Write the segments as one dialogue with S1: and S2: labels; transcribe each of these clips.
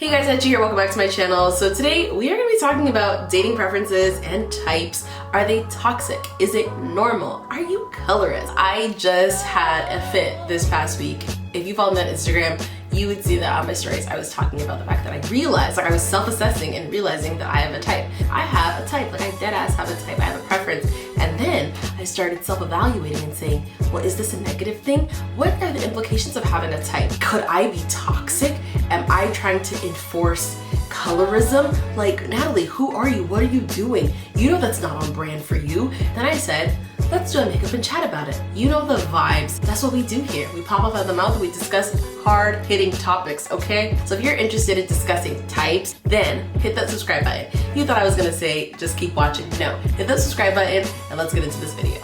S1: Hey guys, Hetchy here, welcome back to my channel. So today we are going to be talking about dating preferences and types. Are they toxic? Is it normal? Are you colorist? I just had a fit this past week. If you follow me on Instagram, you would see that on my stories I was talking about the fact that I realized, I was self-assessing and realizing that I have a type. I have a type, I dead ass have a type, I have a preference. And then I started self-evaluating and saying, well, is this a negative thing? What are the implications of having a type? Could I be toxic? Am I trying to enforce colorism? Like, Natalie, who are you? What are you doing? You know that's not on brand for you. Then I said, let's do a makeup and chat about it. You know the vibes. That's what we do here. We pop off at the mouth and we discuss hard-hitting topics, okay? So if you're interested in discussing types, then hit that subscribe button. You thought I was gonna say, just keep watching. No, hit that subscribe button and let's get into this video.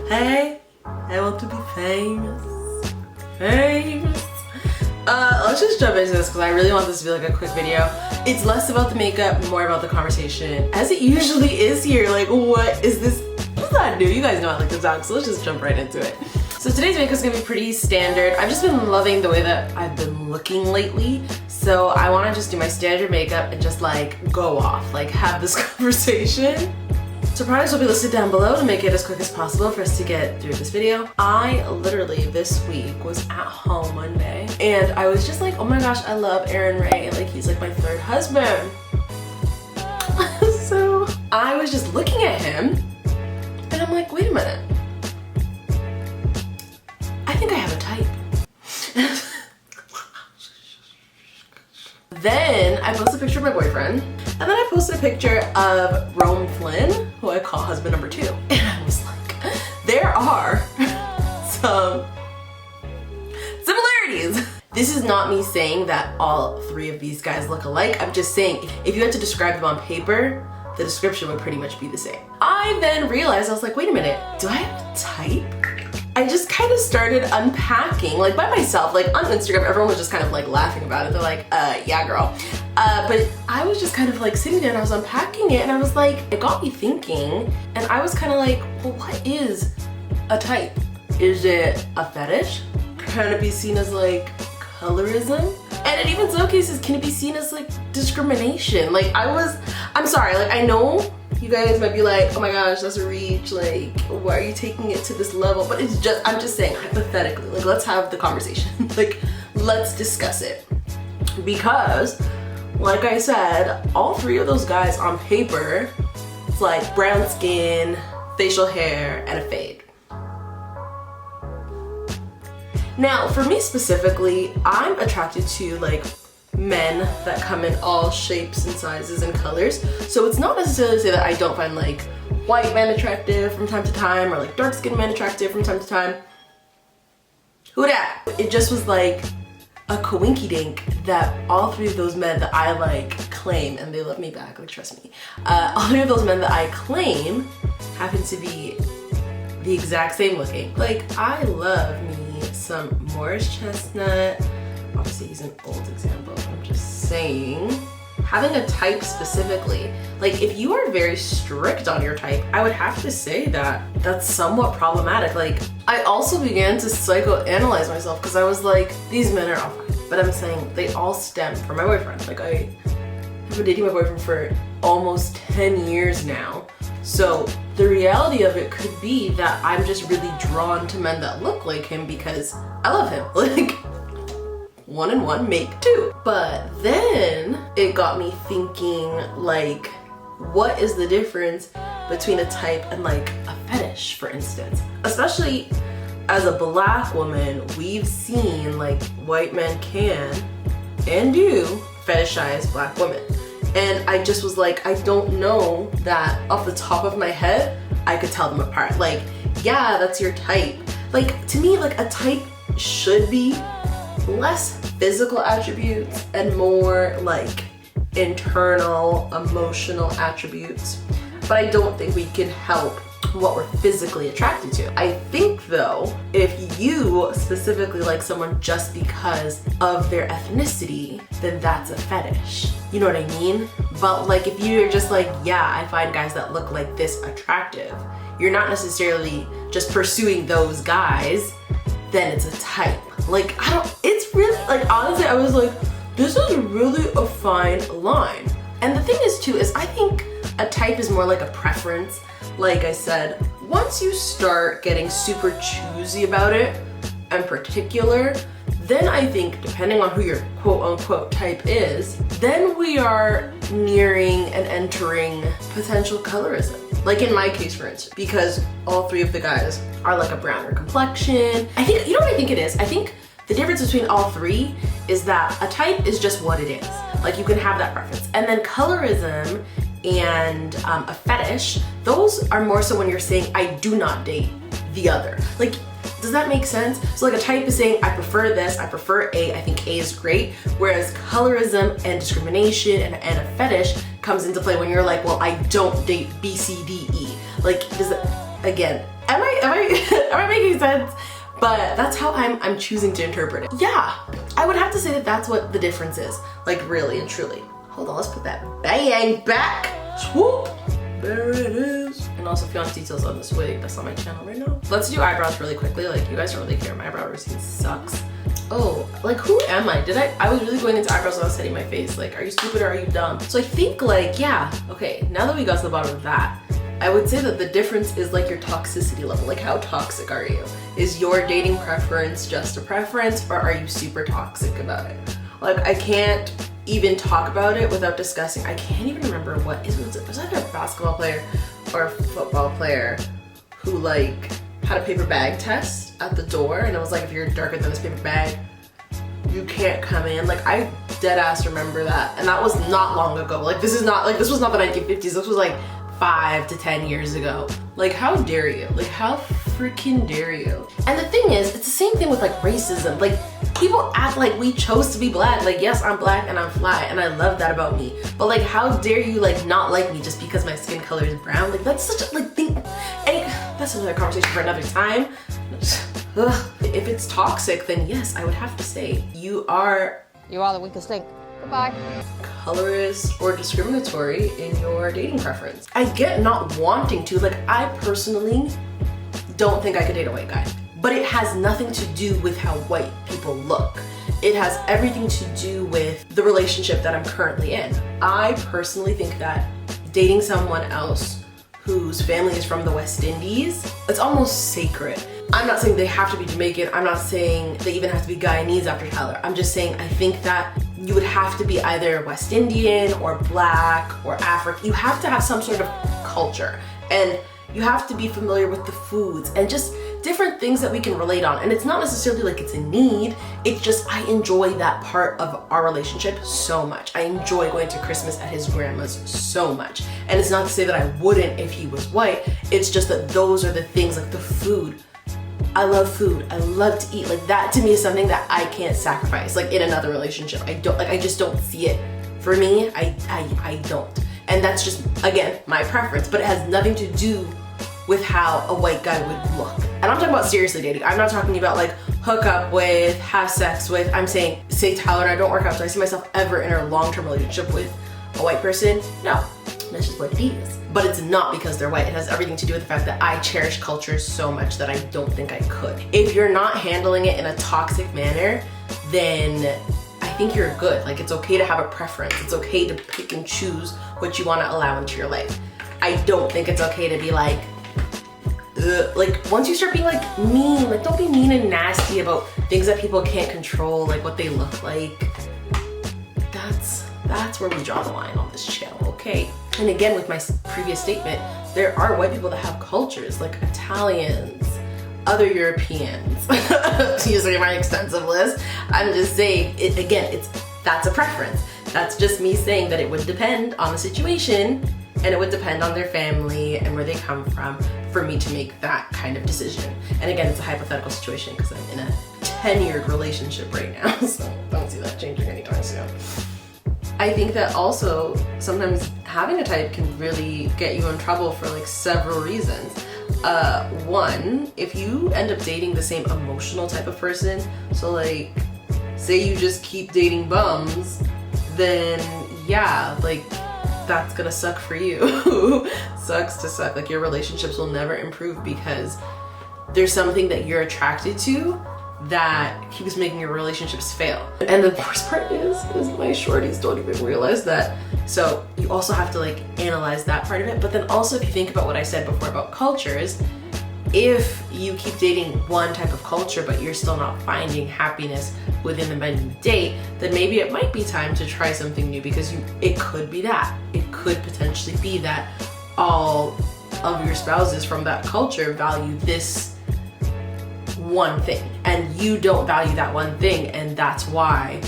S1: Hey, I want to be famous. Famous. Let's just jump into this because I really want this to be like a quick video. It's less about the makeup, more about the conversation, as it usually is here. Like, what is this? What's not new? You guys know I like to talk, so let's just jump right into it. So today's makeup is gonna be pretty standard. I've just been loving the way that I've been looking lately. So I wanna just do my standard makeup and just like go off, like have this conversation. So products will be listed down below to make it as quick as possible for us to get through this video. I literally this week was at home one day and I was just like, oh my gosh, I love Aaron Ray. Like, he's like my third husband. So I was just looking at him and I'm like, wait a minute. I think I have a type. Then I posted a picture of my boyfriend, and then I posted a picture of Rome Flynn, who I call husband number 2. And I was like, there are some similarities. This is not me saying that all 3 of these guys look alike. I'm just saying, if you had to describe them on paper, the description would pretty much be the same. I then realized, I was like, wait a minute, do I have a type? I just kind of started unpacking, like by myself, like on Instagram, everyone was just kind of like laughing about it. They're like, yeah, girl. But I was just kind of like sitting there and I was unpacking it and I was like, it got me thinking. And I was kind of like, well, what is a type? Is it a fetish? Can it be seen as like colorism? And in even some cases, can it be seen as like discrimination? Like I'm sorry, like I know you guys might be like, oh my gosh, that's a reach, like, why are you taking it to this level? But it's just, I'm just saying, hypothetically, like, let's have the conversation. Like, let's discuss it. Because, like I said, all 3 of those guys on paper, it's like brown skin, facial hair, and a fade. Now, for me specifically, I'm attracted to, like, men that come in all shapes and sizes and colors. So it's not necessarily to say that I don't find like white men attractive from time to time or like dark skinned men attractive from time to time. Who dat? It just was like a coinky dink that all 3 of those men that I like claim, and they love me back, like trust me. All 3 of those men that I claim happen to be the exact same looking. Like, I love me some Morris Chestnut. Obviously he's an old example, I'm just saying. Having a type specifically, like if you are very strict on your type, I would have to say that that's somewhat problematic. Like, I also began to psychoanalyze myself because I was like, these men are all fine. But I'm saying they all stem from my boyfriend. Like, I have been dating my boyfriend for almost 10 years now. So the reality of it could be that I'm just really drawn to men that look like him because I love him. Like, 1 and 1 make 2. But then it got me thinking, like, what is the difference between a type and like a fetish, for instance? Especially as a Black woman, we've seen like white men can and do fetishize Black women. And I just was like, I don't know that off the top of my head, I could tell them apart. Like, yeah, that's your type. Like, to me, like a type should be less physical attributes and more like internal emotional attributes. But I don't think we can help what we're physically attracted to. I think though, if you specifically like someone just because of their ethnicity, then that's a fetish. You know what I mean? But like if you're just like, yeah, I find guys that look like this attractive, you're not necessarily just pursuing those guys, then it's a type. Like, it's really, like, honestly, I was like, this is really a fine line. And the thing is too, is I think a type is more like a preference. Like I said, once you start getting super choosy about it and particular, then I think, depending on who your quote unquote type is, then we are nearing and entering potential colorism. Like in my case, for instance, because all three of the guys are like a browner complexion. I think, you know what I think it is? I think the difference between all three is that a type is just what it is. Like you can have that preference. And then colorism and a fetish, those are more so when you're saying, I do not date the other. Like, does that make sense? So like a type is saying, I prefer this, I prefer A, I think A is great. Whereas colorism and discrimination and a fetish comes into play when you're like, well, I don't date B, C, D, E. Like, does it, again, am I making sense? But that's how I'm choosing to interpret it. Yeah, I would have to say that that's what the difference is. Like really and truly. Hold on, let's put that bang back. Swoop. There it is. And also if you want details on this wig, that's on my channel right now. Let's do eyebrows really quickly. Like you guys don't really care. My eyebrow routine sucks. Oh, like who am I? I was really going into eyebrows when I was setting my face. Like, are you stupid or are you dumb? So I think like, yeah, okay, now that we got to the bottom of that, I would say that the difference is like your toxicity level. Like how toxic are you? Is your dating preference just a preference or are you super toxic about it? Like I can't even talk about it without discussing. I can't even remember what it was either a basketball player or a football player who like had a paper bag test at the door and it was like, if you're darker than this paper bag, you can't come in. Like I dead ass remember that. And that was not long ago. Like this was not the 1950s. This was like 5 to 10 years ago. Like how dare you? Like how freaking dare you? And the thing is, it's the same thing with like racism. Like people act like we chose to be black. Like yes, I'm black and I'm fly and I love that about me. But like how dare you like not like me just because my skin color is brown? Like that's such a like thing. And that's another conversation for another time. If it's toxic, then yes, I would have to say you are
S2: the weakest link. Goodbye.
S1: Colorist or discriminatory in your dating preference. I get not wanting to, like I personally don't think I could date a white guy, but it has nothing to do with how white people look. It has everything to do with the relationship that I'm currently in. I personally think that dating someone else whose family is from the West Indies, it's almost sacred. I'm not saying they have to be Jamaican. I'm not saying they even have to be Guyanese after Tyler. I'm just saying I think that you would have to be either West Indian or black or African. You have to have some sort of culture and you have to be familiar with the foods and just different things that we can relate on. And it's not necessarily like it's a need. It's just I enjoy that part of our relationship so much. I enjoy going to Christmas at his grandma's so much. And it's not to say that I wouldn't if he was white. It's just that those are the things like the food. I love food. I love to eat. Like that to me is something that I can't sacrifice like in another relationship. I just don't see it. For me, I don't. And that's just, again, my preference, but it has nothing to do with how a white guy would look. And I'm talking about seriously dating. I'm not talking about like hook up with, have sex with. I'm saying, say Tyler and I don't work out, so I see myself ever in a long-term relationship with a white person. No, that's just what it is. But it's not because they're white. It has everything to do with the fact that I cherish culture so much that I don't think I could. If you're not handling it in a toxic manner, then I think you're good. Like it's okay to have a preference. It's okay to pick and choose what you want to allow into your life. I don't think it's okay to be like, ugh. Like once you start being like mean, like don't be mean and nasty about things that people can't control, like what they look like. That's where we draw the line on this channel, okay? And again, with my previous statement, there are white people that have cultures, like Italians, other Europeans, using my extensive list. I'm just saying, that's a preference. That's just me saying that it would depend on the situation and it would depend on their family and where they come from for me to make that kind of decision. And again, it's a hypothetical situation because I'm in a 10-year relationship right now, so don't see that changing anytime soon. I think that also sometimes having a type can really get you in trouble for like several reasons. One, if you end up dating the same emotional type of person, so like, say you just keep dating bums, then yeah, like, that's gonna suck for you. Sucks to suck. Like, your relationships will never improve because there's something that you're attracted to that keeps making your relationships fail. And the worst part is my shorties don't even realize that. So you also have to like analyze that part of it. But then also, if you think about what I said before about cultures, if you keep dating one type of culture but you're still not finding happiness within the men you date, then maybe it might be time to try something new, because it could be that. It could potentially be that all of your spouses from that culture value this one thing and you don't value that one thing, and that's why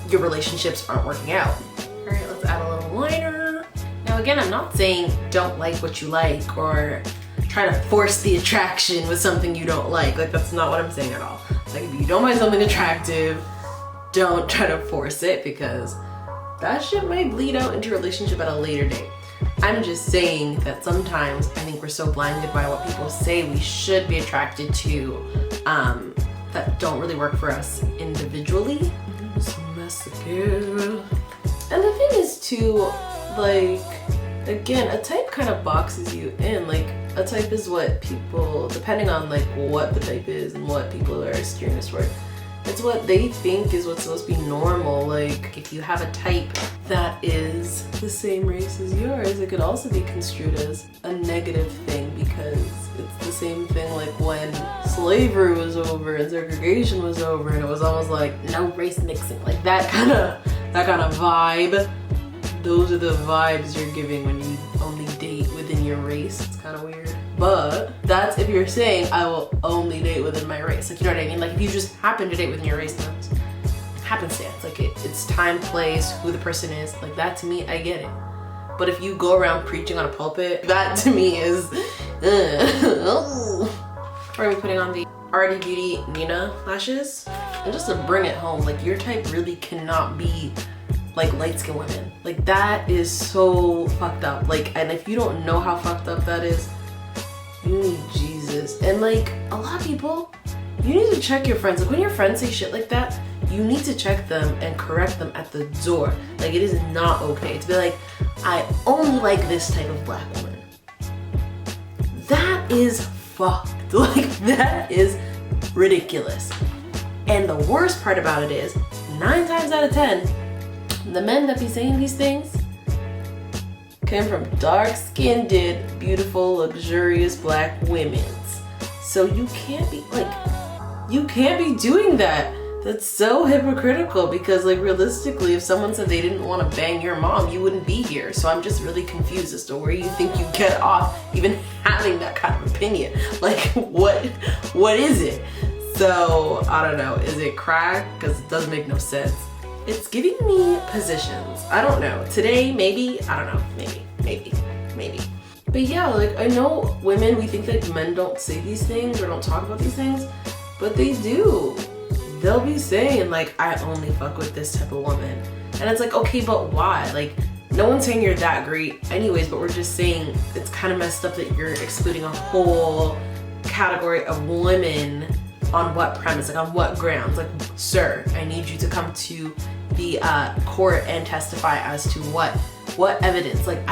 S1: your relationships aren't working out. All right, let's add a little liner. Now again, I'm not saying don't like what you like or try to force the attraction with something you don't like. Like, that's not what I'm saying at all. Like, if you don't find something attractive, don't try to force it, because that shit might bleed out into a relationship at a later date. I'm just saying that sometimes I think we're so blinded by what people say we should be attracted to that don't really work for us individually. Mascara. And the thing is too, like, again, a type kind of boxes you in. Like, a type is what people, depending on like what the type is and what people are steering us toward, it's what they think is what's supposed to be normal. Like, if you have a type that is the same race as yours, it could also be construed as a negative thing, because it's the same thing like when slavery was over and segregation was over and it was almost like no race mixing, like that kind of vibe. Those are the vibes you're giving when you only date within your race. It's kind of weird. But that's if you're saying I will only date within my race. Like, you know what I mean? Like, if you just happen to date within your race, then it's happenstance. Like, it's time, place, who the person is. Like, that to me, I get it. But if you go around preaching on a pulpit, that to me is We're gonna be putting on the Arty Beauty Nina lashes. And just to bring it home, like, your type really cannot be like light-skinned women. Like, that is so fucked up. Like, and if you don't know how fucked up that is, you need Jesus. And like, a lot of people, you need to check your friends. Like, when your friends say shit like that, you need to check them and correct them at the door. Like, it is not okay to be like, I only like this type of black woman. That is fucked. Like, that is ridiculous. And the worst part about it is, 9 times out of 10, the men that be saying these things came from dark-skinned, beautiful, luxurious black women. So you can't be doing that. That's so hypocritical, because like, realistically, if someone said they didn't want to bang your mom, you wouldn't be here. So I'm just really confused as to where you think you get off even having that kind of opinion. Like, what is it? So I don't know. Is it crack? Because it doesn't make no sense. It's giving me positions. I don't know. Today, maybe. I don't know. Maybe. But yeah, like, I know women, we think that men don't say these things or don't talk about these things, but they do. They'll be saying like, I only fuck with this type of woman. And it's like, okay, but why? Like, no one's saying you're that great anyways, but we're just saying it's kind of messed up that you're excluding a whole category of women. On what premise? Like, on what grounds? Like, sir, I need you to come to the court and testify as to what evidence. Like,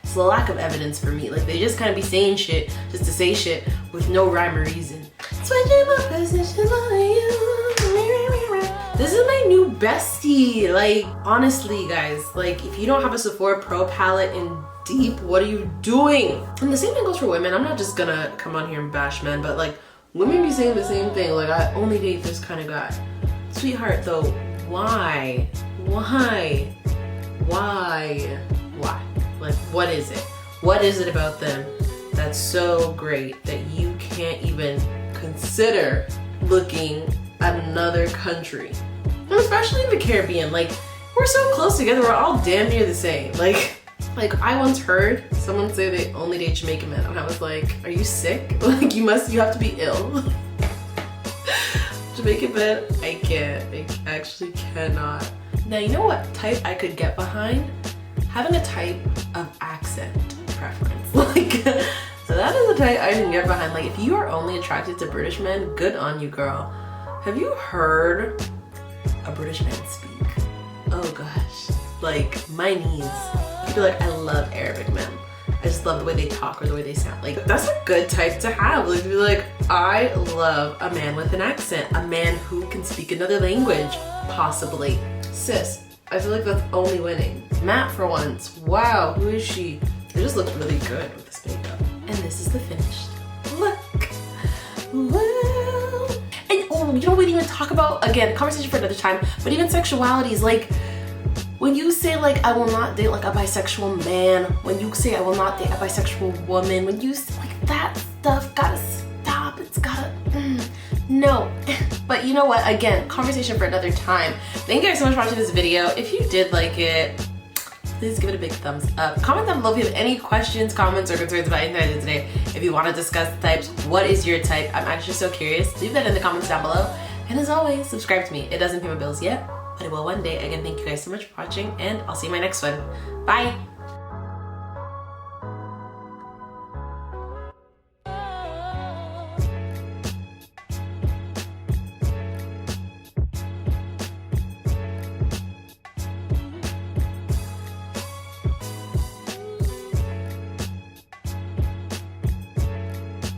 S1: it's the lack of evidence for me. Like, they just kind of be saying shit just to say shit with no rhyme or reason. Switching my position on you. This is my new bestie. Like, honestly, guys, like, if you don't have a Sephora Pro palette in deep, what are you doing? And the same thing goes for women. I'm not just gonna come on here and bash men, but like, women be saying the same thing. Like, I only date this kind of guy. Sweetheart, though, why? Like, what is it? What is it about them that's so great that you can't even consider looking at another country? And especially in the Caribbean, like, we're so close together, we're all damn near the same. Like I once heard someone say they only date Jamaican men, and I was like, are you sick? Like, you have to be ill. Jamaican men, I can't. I actually cannot. Now, you know what type I could get behind? Having a type of accent preference. Like, that is a type I can get behind. Like, if you are only attracted to British men, good on you, girl. Have you heard a British man speak? Oh gosh, like my knees. You'd be like, I love Arabic men. I just love the way they talk or the way they sound. Like, that's a good type to have. Like, be like, I love a man with an accent, a man who can speak another language, possibly. Sis, I feel like that's only winning. Matte for once. Wow, who is she? It just looks really good with this makeup. And this is the finished look. Well, and oh, you know, we didn't even talk about, again, conversation for another time, but even sexualities. Like, when you say like, I will not date like a bisexual man, when you say I will not date a bisexual woman, when you say like that stuff, gotta stop, it's gotta, no. But you know what, again, conversation for another time. Thank you guys so much for watching this video. If you did like it, please give it a big thumbs up. Comment down below if you have any questions, comments, or concerns about anything I did today. If you want to discuss the types, what is your type? I'm actually so curious. Leave that in the comments down below. And as always, subscribe to me. It doesn't pay my bills yet, but it will one day. Again, thank you guys so much for watching, and I'll see you in my next one. Bye!